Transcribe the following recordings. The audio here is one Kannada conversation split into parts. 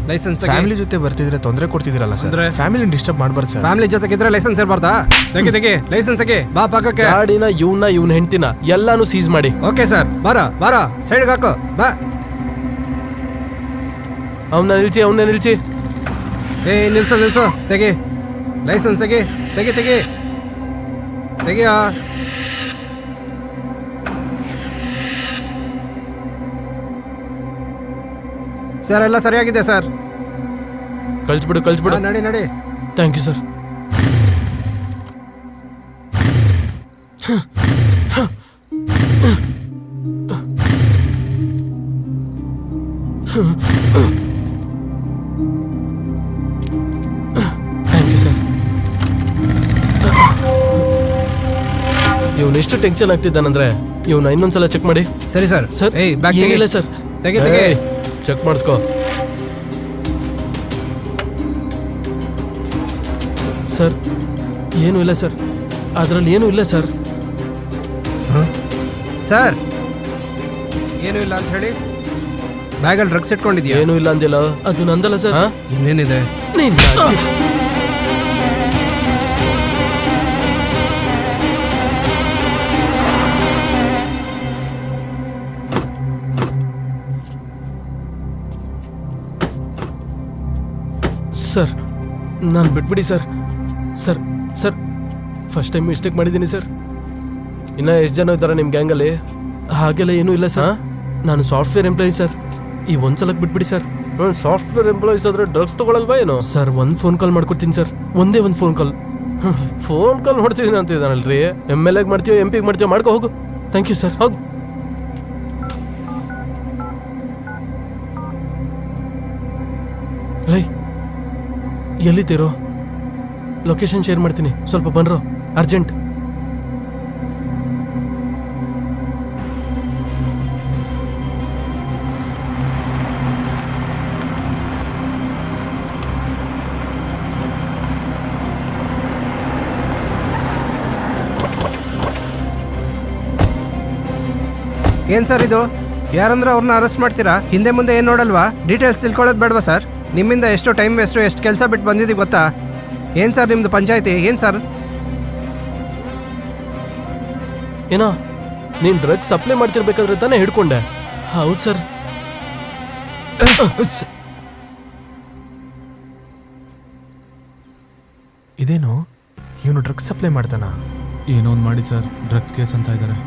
ಲೈಸೆನ್ಸ್ ಫ್ಯಾಮಿಲಿ ಜೊತೆ ಬರ್ತಿದ್ರೆ ತೊಂದರೆ ಕೊಡ್ತಿದ್ದೀರಲ್ಲ ಸರ್. ಫ್ಯಾಮಿಲಿ ಡಿಸ್ಟರ್ಬ್ ಮಾಡಬಾರ್ದು ಸರ್. ಫ್ಯಾಮಿಲಿ ಜೊತೆಗಿದ್ರೆ ಲೈಸೆನ್ಸ್ ಇರಬಾರ್ದಾ? ತೆಗಿ ಲೈಸೆನ್ಸ್ ತೆಗಿ. ಬಾ ಪಕ್ಕಕ್ಕೆ. ಗಾಡಿನ ಇವನ ಹೆಂಡ್ತಿನ ಎಲ್ಲಾನು ಸೀಸ್ ಮಾಡಿ. Okay sir. ಬಾರ ಸೈಡ್ಗೆ ಹಾಕು. ಬಾ. ಅವನ್ನ ನಿಲ್ಸಿ. ನಿಲ್ಸು. ತೆಗಿ ಲೈಸೆನ್ಸ್ ತೆಗಿಯಾ. ಸರ್ ಎಲ್ಲ ಸರಿಯಾಗಿದೆ ಸರ್. ಕಳಿಸ್ಬಿಡು. ನಡಿ. Thank you sir. Thank you sir. ಇವನು ಎಷ್ಟು ಟೆನ್ಷನ್ ಆಗ್ತಿದ್ದಾನಂದ್ರೆ ಇವನ ಇನ್ನೊಂದ್ಸಲ ಚೆಕ್ ಮಾಡಿ. ಸರಿ ಸರ್. ಏನಿಲ್ಲ ಸರ್. ತೆಗಿ ಚೆಕ್ ಮಾಡಿಸ್ಕೋ ಸರ್. ಏನೂ ಇಲ್ಲ ಸರ್, ಅದರಲ್ಲಿ ಏನೂ ಇಲ್ಲ ಸರ್. ಸರ್ ಏನೂ ಇಲ್ಲ ಅಂತ ಹೇಳಿ ಬ್ಯಾಗಲ್ಲಿ ಡ್ರಗ್ಸ್ ಇಟ್ಕೊಂಡಿದ್ಯಾ? ಏನೂ ಇಲ್ಲ ಅಂದಿಲ್ಲ. ಅದು ನಂದಲ್ಲ ಸರ್. ಇನ್ನೇನಿದೆ? ಸರ್ ನಾನು ಬಿಟ್ಬಿಡಿ sir. Sir first time mistake ಮಾಡಿದ್ದೀನಿ ಸರ್. ಇನ್ನು ಎಷ್ಟು ಜನ ಇದ್ದಾರೆ ನಿಮ್ಮ ಗ್ಯಾಂಗಲ್ಲಿ? ಹಾಗೆಲ್ಲ ಏನೂ ಇಲ್ಲ ಸರ್. ನಾನು ಸಾಫ್ಟ್ವೇರ್ ಎಂಪ್ಲಾಯಿ ಸರ್. ಈ ಒಂದ್ಸಲಕ್ಕೆ ಬಿಟ್ಬಿಡಿ ಸರ್. ಸಾಫ್ಟ್ವೇರ್ ಎಂಪ್ಲಾಯೀಸ್ ಆದ್ರೆ ಡ್ರಗ್ಸ್ ತಗೊಳಲ್ವಾ ಏನೋ? ಸರ್ ಒಂದು ಫೋನ್ ಕಾಲ್ ಮಾಡ್ಕೊಡ್ತೀನಿ ಸರ್. ಒಂದೇ ಒಂದು ಫೋನ್ ಕಾಲ್ ಮಾಡ್ತಿದ್ದೀನಿ ಅಂತಿದ್ದಾನಲ್ರಿ. MLA ಮಾಡ್ತೀಯೋ MP ಮಾಡ್ತೀಯೋ ಮಾಡ್ಕೊ ಹೋಗು. Thank you sir. ಹೋಗು. ಲೈ ಎಲ್ಲಿದ್ದೀರೋ? ಲೊಕೇಶನ್ ಶೇರ್ ಮಾಡ್ತೀನಿ, ಸ್ವಲ್ಪ ಬನ್ರೋ, ಅರ್ಜೆಂಟ್. ಏನ್ ಸರ್ ಇದು? ಯಾರಂದ್ರೆ ಅವ್ರನ್ನ ಅರೆಸ್ಟ್ ಮಾಡ್ತೀರಾ? ಹಿಂದೆ ಮುಂದೆ ಏನ್ ನೋಡಲ್ವಾ? ಡೀಟೇಲ್ಸ್ ತಿಳ್ಕೊಳ್ಳೋದು ಬೇಡವಾ ಸರ್? ನಿಮ್ಮಿಂದ ಎಷ್ಟು ಟೈಮ್ ವೇಸ್ಟು, ಎಷ್ಟು ಕೆಲಸ ಬಿಟ್ಟು ಬಂದಿದ್ದೀವಿ ಗೊತ್ತಾ? ಏನು ಸರ್ ನಿಮ್ಮದು ಪಂಚಾಯತಿ? ಏನು ಸರ್? ಏನೋ ನೀನು ಡ್ರಗ್ಸ್ ಸಪ್ಲೈ ಮಾಡ್ತಿರ್ಬೇಕಾದ್ರೆ ತಾನೇ ಹಿಡ್ಕೊಂಡೆ? ಹೌದು ಸರ್. ಇದೇನು ಇವನು ಡ್ರಗ್ಸ್ ಸಪ್ಲೈ ಮಾಡ್ತಾನ? ಏನೋ ಒಂದು ಮಾಡಿ ಸರ್, ಡ್ರಗ್ಸ್ ಕೇಸ್ ಅಂತ ಇದ್ದಾರೆ.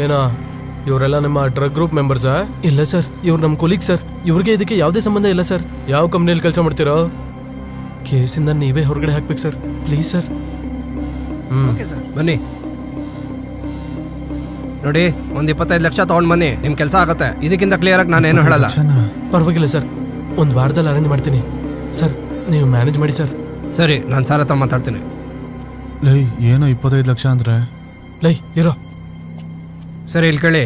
ಏನೋ ಇವರೆಲ್ಲ ನಮ್ಮ ಡ್ರಗ್ ಗ್ರೂಪ್ ಮೆಂಬರ್ಸಾ? ಇಲ್ಲ ಸರ್, ಇವ್ರು ನಮ್ಮ ಕೊಲೀಗ್ ಸರ್. ಇವ್ರಿಗೆ ಇದಕ್ಕೆ ಯಾವುದೇ ಸಂಬಂಧ ಇಲ್ಲ ಸರ್. ಯಾವ ಕಂಪ್ನಿಯಲ್ಲಿ ಕೆಲಸ ಮಾಡ್ತೀರೋ? ಕೇಸಿಂದ ನೀವೇ ಹೊರಗಡೆ ಹಾಕ್ಬೇಕು sir, please sir. Okay sir, ಬನ್ನಿ. ನೋಡಿ, ಒಂದು 25 ಲಕ್ಷ ತೊಗೊಂಡು ಬನ್ನಿ, ನಿಮ್ಮ ಕೆಲಸ ಆಗುತ್ತೆ. ಇದಕ್ಕಿಂತ ಕ್ಲಿಯರಾಗಿ ನಾನೇನು ಹೇಳಲ್ಲ. ಪರವಾಗಿಲ್ಲ ಸರ್, ಒಂದು ವಾರದಲ್ಲಿ ಅರೇಂಜ್ ಮಾಡ್ತೀನಿ ಸರ್. ನೀವು ಮ್ಯಾನೇಜ್ ಮಾಡಿ ಸರ್. ಸರಿ, ನಾನು ಸರ್ ಹತ್ರ ಮಾತಾಡ್ತೀನಿ. ಲೈ ಏನೋ 25 ಲಕ್ಷ ಅಂದ್ರೆ? ಲೈ ಇರೋ. ಸರಿ, ಇಲ್ಲಿ ಕೇಳಿ.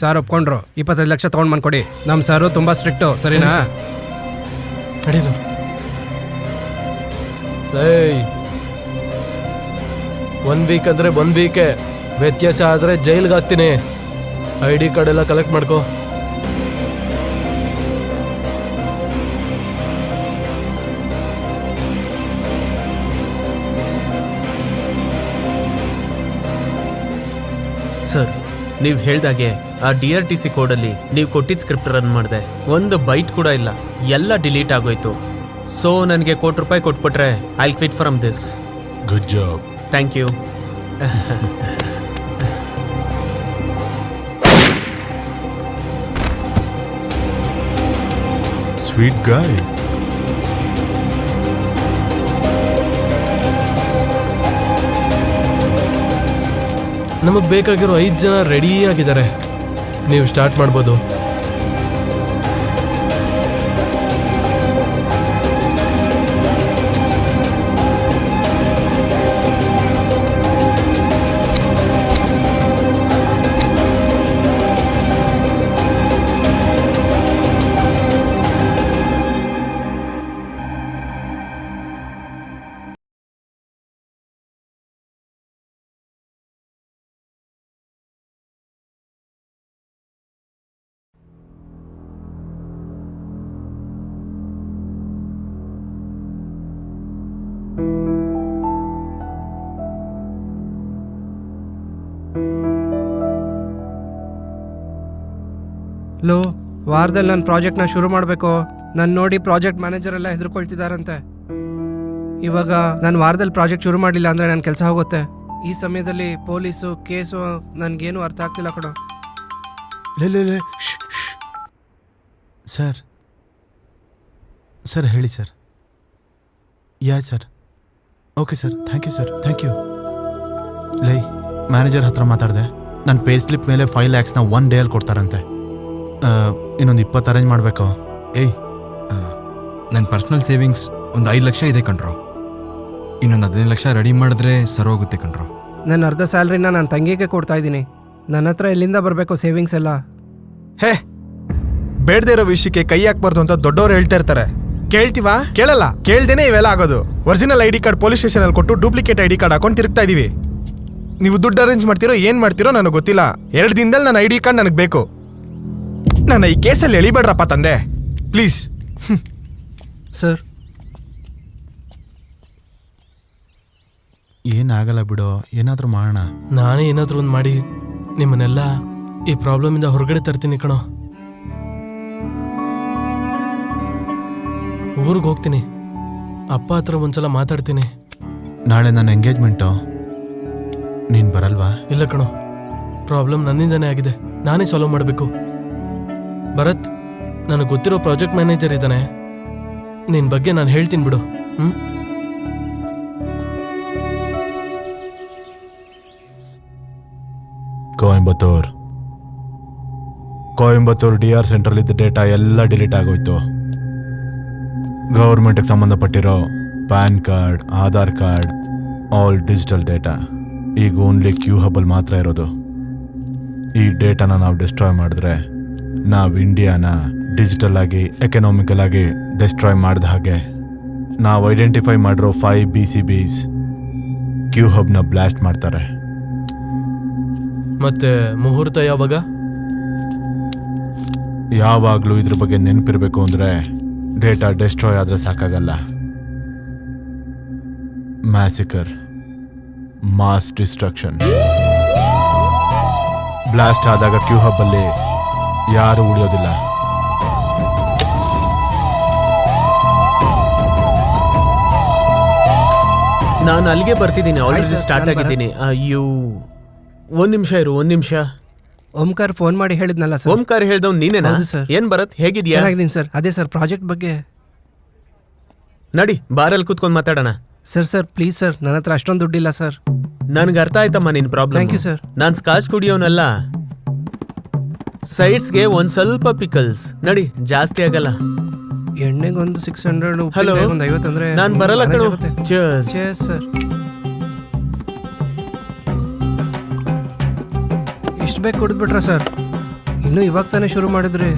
ಸಾರ್ ಒಪ್ಕೊಂಡ್ರು, 25 ಲಕ್ಷ ತೊಗೊಂಡು ಬಂದ್ಕೊಡಿ. ನಮ್ಮ ಸಾರು ತುಂಬ ಸ್ಟ್ರಿಕ್ಟು, ಸರಿನಾ? ನಡೀರು. ಲೈ 1 ವೀಕ್ ಅಂದರೆ 1 ವೀಕೆ, ವ್ಯತ್ಯಾಸ ಆದರೆ ಜೈಲ್ಗೆ ಹಾಕ್ತೀನಿ. ID ಕಾರ್ಡ್ ಎಲ್ಲ ಕಲೆಕ್ಟ್ ಮಾಡ್ಕೋ. ಸರ್, ನೀವು ಹೇಳ್ದಾಗೆ ಆ DRTC ಕೋಡಲ್ಲಿ ನೀವು ಕೊಟ್ಟಿದ್ದ ಸ್ಕ್ರಿಪ್ಟ್ ರನ್ ಮಾಡಿದೆ. ಒಂದು ಬೈಟ್ ಕೂಡ ಇಲ್ಲ, ಎಲ್ಲ ಡಿಲೀಟ್ ಆಗೋಯ್ತು. ಸೊ ನನಗೆ ₹1,00,00,000 ಕೊಟ್ಬಿಟ್ರೆ I will quit from this. Good job. Thank you. Sweet guy. ನಮಗೆ ಬೇಕಾಗಿರೋ 5 ಜನ ರೆಡಿ ಆಗಿದ್ದಾರೆ. ನೀವು ಸ್ಟಾರ್ಟ್ ಮಾಡ್ಬೋದು. ಲೋ, ವಾರದಲ್ಲಿ ನನ್ನ ಪ್ರಾಜೆಕ್ಟ್ನ ಶುರು ಮಾಡಬೇಕು. ನಾನು ನೋಡಿ ಪ್ರಾಜೆಕ್ಟ್ ಮ್ಯಾನೇಜರ್ ಎಲ್ಲ ಹೆದರ್ಕೊಳ್ತಿದಾರಂತೆ. ಇವಾಗ ನಾನು ವಾರದಲ್ಲಿ ಪ್ರಾಜೆಕ್ಟ್ ಶುರು ಮಾಡಲಿಲ್ಲ ಅಂದರೆ ನನ್ನ ಕೆಲಸ ಹೋಗುತ್ತೆ. ಈ ಸಮಯದಲ್ಲಿ ಪೊಲೀಸು ಕೇಸು ನನಗೇನು ಅರ್ಥ ಆಗ್ತಿಲ್ಲ ಕಣೋ. ಲೇ ಸರ್ ಸರ್ ಹೇಳಿ sir. Yeah sir, okay sir, thank you sir, thank you. ಲೈ, ಮ್ಯಾನೇಜರ್ ಹತ್ರ ಮಾತಾಡಿದೆ. ನನ್ನ ಪೇ ಸ್ಲಿಪ್ ಮೇಲೆ 5 lakhsನ 1 ಡೇಯಲ್ಲಿ ಕೊಡ್ತಾರಂತೆ. ಇನ್ನೊಂದು 20 ಅರೇಂಜ್ ಮಾಡಬೇಕು. ಏಯ್, ನನ್ನ ಪರ್ಸ್ನಲ್ ಸೇವಿಂಗ್ಸ್ ಒಂದು 5 ಲಕ್ಷ ಇದೆ ಕಣ್ರೋ. ಇನ್ನೊಂದು 15 ಲಕ್ಷ ರೆಡಿ ಮಾಡಿದ್ರೆ ಸರೋಗುತ್ತೆ ಕಣ್ರೋ. ನನ್ನ ಅರ್ಧ ಸ್ಯಾಲ್ರಿನ ನನ್ನ ತಂಗಿಗೆ ಕೊಡ್ತಾ ಇದ್ದೀನಿ. ನನ್ನ ಹತ್ರ ಎಲ್ಲಿಂದ ಬರಬೇಕು ಸೇವಿಂಗ್ಸ್ ಎಲ್ಲ? ಹೇ, ಬೇಡದೇ ಇರೋ ವಿಷಯಕ್ಕೆ ಕೈ ಹಾಕ್ಬಾರ್ದು ಅಂತ ದೊಡ್ಡವ್ರು ಹೇಳ್ತಾ ಇರ್ತಾರೆ. ಕೇಳ್ತೀವಾ? ಕೇಳಲ್ಲ. ಕೇಳ್ದೇನೆ ಇವೆಲ್ಲ ಆಗೋದು. ಒರಿಜಿನಲ್ ID ಕಾರ್ಡ್ ಪೊಲೀಸ್ ಸ್ಟೇಷನಲ್ಲಿ ಕೊಟ್ಟು ಡೂಪ್ಲಿಕೇಟ್ ID ಕಾರ್ಡ್ ಹಾಕೊಂಡು ತಿರುಗ್ತಾ ಇದೀವಿ. ನೀವು ದುಡ್ಡು ಅರೇಂಜ್ ಮಾಡ್ತಿರೋ ಏನು ಮಾಡ್ತಿರೋ ನನಗೆ ಗೊತ್ತಿಲ್ಲ. 2 ದಿನದಲ್ಲಿ ನನ್ನ ID ಕಾರ್ಡ್ ನನಗೆ ಬೇಕು. ನನ್ನ ಈ ಕೇಸಲ್ಲಿ ಎಳಿಬೇಡ್ರಪ್ಪ ತಂದೆ, ಪ್ಲೀಸ್. ಸರ್, ಏನಾಗಲ್ಲ ಬಿಡೋ, ಏನಾದರೂ ಮಾಡೋಣ. ನಾನೇ ಏನಾದರೂ ಒಂದು ಮಾಡಿ ನಿಮ್ಮನ್ನೆಲ್ಲ ಈ ಪ್ರಾಬ್ಲಮಿಂದ ಹೊರಗಡೆ ತರ್ತೀನಿ ಕಣೋ. ಊರಿಗೆ ಹೋಗ್ತೀನಿ, ಅಪ್ಪ ಹತ್ರ ಒಂದ್ಸಲ ಮಾತಾಡ್ತೀನಿ. ನಾಳೆ ನನ್ನ ಎಂಗೇಜ್ಮೆಂಟು, ನೀನು ಬರಲ್ವಾ? ಇಲ್ಲ ಕಣೋ, ಪ್ರಾಬ್ಲಮ್ ನನ್ನಿಂದನೇ ಆಗಿದೆ. ನಾನೇ ಸಾಲ್ವ್ ಮಾಡಬೇಕು. ಭರತ್, ನನಗೆ ಗೊತ್ತಿರೋ ಪ್ರಾಜೆಕ್ಟ್ ಮ್ಯಾನೇಜರ್ ಇದ್ದಾನೆ, ನಿನ್ನ ಬಗ್ಗೆ ನಾನು ಹೇಳ್ತೀನಿ ಬಿಡು. ಕೊಯಂಬತ್ತೂರ್ DR ಸೆಂಟ್ರಲ್ಲಿದ್ದ ಡೇಟಾ ಎಲ್ಲ ಡಿಲೀಟ್ ಆಗೋಯ್ತು. ಗೌರ್ಮೆಂಟ್ಗೆ ಸಂಬಂಧಪಟ್ಟಿರೋ PAN card, Aadhaar card, all digital data ಈಗ ಓನ್ಲಿ ಕ್ಯೂ ಹಬ್ಬಲ್ಲಿ ಮಾತ್ರ ಇರೋದು. ಈ ಡೇಟಾನ ನಾವು ಡಿಸ್ಟ್ರಾಯ್ ಮಾಡಿದ್ರೆ ನಾವು ಇಂಡಿಯಾನ ಡಿಜಿಟಲ್ ಆಗಿ, ಎಕನಾಮಿಕಲ್ ಆಗಿ ಡಿಸ್ಟ್ರಾಯ್ ಮಾಡಿದ ಹಾಗೆ. ನಾವು ಐಡೆಂಟಿಫೈ ಮಾಡಿರೋ 5 BCBs ಕ್ಯೂ ಹಬ್ನ ಬ್ಲಾಸ್ಟ್ ಮಾಡ್ತಾರೆ. ಮತ್ತೆ ಮುಹೂರ್ತ ಯಾವಾಗ? ಯಾವಾಗಲೂ ಇದ್ರ ಬಗ್ಗೆ ನೆನಪಿರಬೇಕು ಅಂದರೆ ಡೇಟಾ ಡಿಸ್ಟ್ರಾಯ್ ಆದರೆ ಸಾಕಾಗಲ್ಲ. ಮ್ಯಾಸಿಕರ್, ಮಾಸ್ ಡಿಸ್ಟ್ರಕ್ಷನ್. ಬ್ಲಾಸ್ಟ್ ಆದಾಗ ಕ್ಯೂ ಹಬ್ಬಲ್ಲಿ ಯಾರು ಉಳಿಯೋದಿಲ್ಲ. ನಾನು ಅಲ್ಲಿಗೆ ಬರ್ತಿದ್ದೀನಿ, ಆಲ್ರೆಡಿ ಆಯ್ತು ಸರ್, ಸ್ಟಾರ್ಟ್ ನಾನು ಆಗಿದ್ದೀನಿ. ಅಯ್ಯೋ, ಒಂದ್ ನಿಮಿಷ ಇರು, ಒಂದ್ ನಿಮಿಷ. ಓಂಕಾರ್ ಫೋನ್ ಮಾಡಿ ಹೇಳಿದ್ನಲ್ಲ ಸರ್. ಓಂಕಾರ ಹೇಳ್ದವ್ ನೀನೇನಾ? ಹೌದು ಸರ್. ಏನ್ ಭರತ್, ಹೇಗಿದ್ಯಾ? ಚೆನ್ನಾಗಿದ್ದೀನಿ ಸರ್. ಅದೇ ಸರ್ ಪ್ರಾಜೆಕ್ಟ್ ಬಗ್ಗೆ. ನಡಿ, ಬಾರಲ್ಲಿ ಕೂತ್ಕೊಂಡು ಮಾತಾಡೋಣ. ಸರ್ ಪ್ಲೀಸ್ ಸರ್, ನನ್ನ ಹತ್ರ ಅಷ್ಟೊಂದು ದುಡ್ಡಿಲ್ಲ ಸರ್. ನನ್ಗೆ ಅರ್ಥ ಆಯ್ತಮ್ಮ ನಿನ್ ಪ್ರಾಬ್ಲಮ್. Thank you sir. ನಾನ್ ಸ್ಕಾಚ್ ಕುಡಿಯೋನಲ್ಲ. ಸೈಡ್ಸ್ಗೆ ಒಂದ್ ಸ್ವಲ್ಪ ಪಿಕಲ್ಸ್. ನಡಿ, ಜಾಸ್ತಿ ಆಗಲ್ಲ. ಎಣ್ಣೆಗೊಂದು 600, ಹಲೋ, ಒಂದು 50 ಅಂದ್ರೆ ನಾನ್ ಬರಲ್ಲ ಕಣೋ. Cheers. ಸರ್, ಇಷ್ಟು ಬೇಕು ಕುಡಿದ್ಬಿಟ್ರ ಸರ್? ಇನ್ನು ಇವಾಗ ತಾನೇ ಶುರು ಮಾಡಿದ್ರಿ.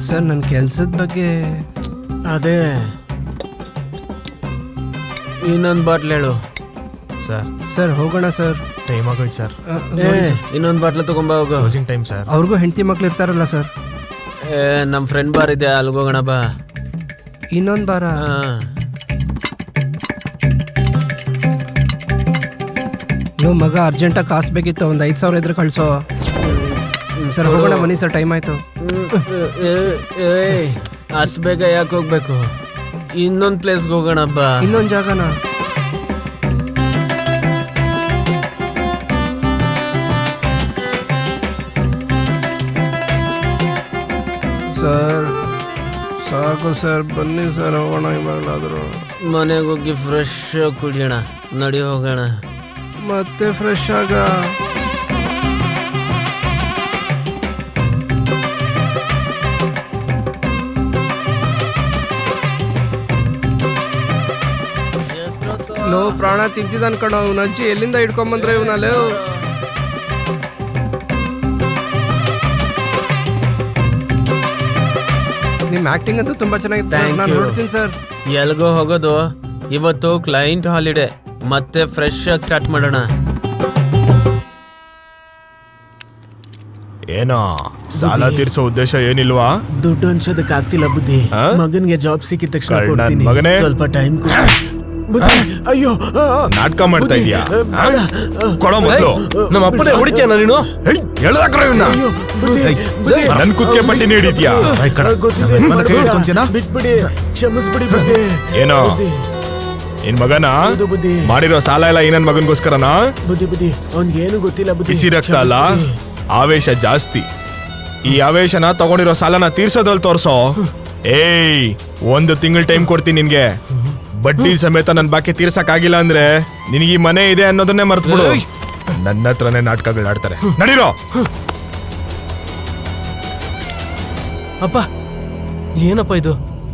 ಸರ್, ನನ್ನ ಕೆಲ್ಸದ ಬಗ್ಗೆ. ಅದೇ, ಇನ್ನೊಂದ್ ಬಾಟ್ಲ್ ಹೇಳು. ಸರ್ ಹೋಗೋಣ ಸರ್. ಟೈಮ್ ಆಗೋಯ್ತು ಸರ್. ಇನ್ನೊಂದ್ ಬಾಟ್ಲ್ ತಗೊಂಬ ಹೋಗು. Closing time sir. ಅವ್ರಿಗೂ ಹೆಂಡತಿ ಮಕ್ಳು ಇರ್ತಾರಲ್ಲ ಸರ್. ನಮ್ ಫ್ರೆಂಡ್ ಬಾರ್ ಇದೆ, ಅಲ್ಗೋಗೋಣ ಬಾ. ಇನ್ನೊಂದು ಬಾರ. ನೀವು ಮಗ ಅರ್ಜೆಂಟಾಗಿ ಕಾಸು ಬೇಕಿತ್ತು, ಒಂದು 5,000 ಇದ್ರೆ ಕಳಿಸೋ. ಸರ್ ಹೋಗೋಣ ಬನ್ನಿ ಸರ್, ಟೈಮ್ ಆಯ್ತು. ಅಷ್ಟು ಬೇಗ ಯಾಕೆ ಹೋಗ್ಬೇಕು? ಇನ್ನೊಂದು ಪ್ಲೇಸ್ಗೆ ಹೋಗೋಣ ಬಾ. ಇನ್ನೊಂದು ಜಾಗನ? ಸರ್ ಸಾಕು ಸರ್, ಬನ್ನಿ ಸರ್ ಹೋಗೋಣ ಇವಾಗಲಾದರೂ. ಮನೆಗೆ ಹೋಗಿ ಫ್ರೆಶ್ ಆಗಿ ಕುಡಿಯೋಣ. ನಡಿ ಹೋಗೋಣ. ಮತ್ತೆ ಫ್ರೆಶ್ ಆಗ. ಲೋ, ಪ್ರಾಣ ತಿಂತಿದ್ದ ಅನ್ಕೊಂಡು ಅವ್ನ ಅಜ್ಜಿ ಎಲ್ಲಿಂದ ಹಿಡ್ಕೊಂಬಂದ್ರೆ ಇವನಲ್ಲಿ. ನಿಮ್ಮ ಆಕ್ಟಿಂಗ್ ಅಂತೂ ತುಂಬಾ ಚೆನ್ನಾಗಿತ್ತು ಸರ್, ನಾನು ನೋಡ್ತೀನಿ ಸರ್. ಎಲ್ಗೋ ಹೋಗೋದು? ಇವತ್ತು ಕ್ಲೈಂಟ್ ಹಾಲಿಡೇ, ಮತ್ತೆ ಫ್ರೆಶ್ ಆಗಿ ಸ್ಟಾರ್ಟ್ ಮಾಡೋಣ. ಏನೋ ಸಾಲ ತೀರ್ಸೋ ಉದ್ದೇಶ ಏನಿಲ್ವಾ? ದುಡ್ಡು ಅನ್ಸೋದಕ್ಕೆ ಆಗ್ತಿಲ್ಲ ಬುದ್ಧಿ. ಮಗನ್ಗೆ ಜಾಬ್ ಸಿಕ್ಕಿದ ತಕ್ಷಣ ಕೊಡ್ತೀನಿ. ಮಗನೇ, ಸ್ವಲ್ಪ ಟೈಮ್ ಅಯ್ಯೋ ನಾಟಕ ಮಾಡ್ತಾ ಇದೀಯಾ ಕೊಡೋ ಮೊದಲು ನಮ್ಮ ಅಪ್ಪನೇ ಹೊಡಿತೀಯನ ನೀನು? ಹೇಳ್ದಾಕ್ರ ಇವನ್ನ ನನ್ ಕುತ್ತಿಗೆ ಪಟ್ಟಿ ನೀಡಿದ್ಯಾ ಬಿಟ್ಬಿಡಿ, ಕ್ಷಮಿಸ್ಬಿಡಿ ಬುದ್ಧಿ. ಏನೋ ನಿನ್ ಮಗನ ಬುದ್ಧಿ. ಮಾಡಿರೋ ಸಾಲ ಎಲ್ಲ ಈ ನನ್ ಮಗನ್ಗೋಸ್ಕರನಾ? ಬುದ್ಧಿ ಅವ್ನಿಗೆ ಏನು ಗೊತ್ತಿಲ್ಲ ಬುದ್ಧಿ. ಬಿಸಿ ರಕ್ತ ಅಲ್ಲ, ಆವೇಶ ಜಾಸ್ತಿ. ಈ ಆವೇಶನ ತಗೊಂಡಿರೋ ಸಾಲನ ತೀರ್ಸೋದ್ರಲ್ಲಿ ತೋರ್ಸೋ. ಏಯ್ 1 ತಿಂಗಳ ಟೈಮ್ ಕೊಡ್ತೀನಿ ನಿನ್ಗೆ. ಬಡ್ಡಿ ಸಮೇತ ನನ್ ಬಾಕಿ ತೀರ್ಸಕ್ ಆಗಿಲ್ಲ ಅಂದ್ರೆ ನಿನಗೆ ಈ ಮನೆ ಇದೆ ಅನ್ನೋದನ್ನೇ ಮರ್ತ್ಬಿಡು. ನನ್ನ ಹತ್ರನೇ ನಾಟಕಗಳು ಆಡ್ತಾರೆ. ನಡೀರೋ. ಅಪ್ಪ ಏನಪ್ಪ ಇದು?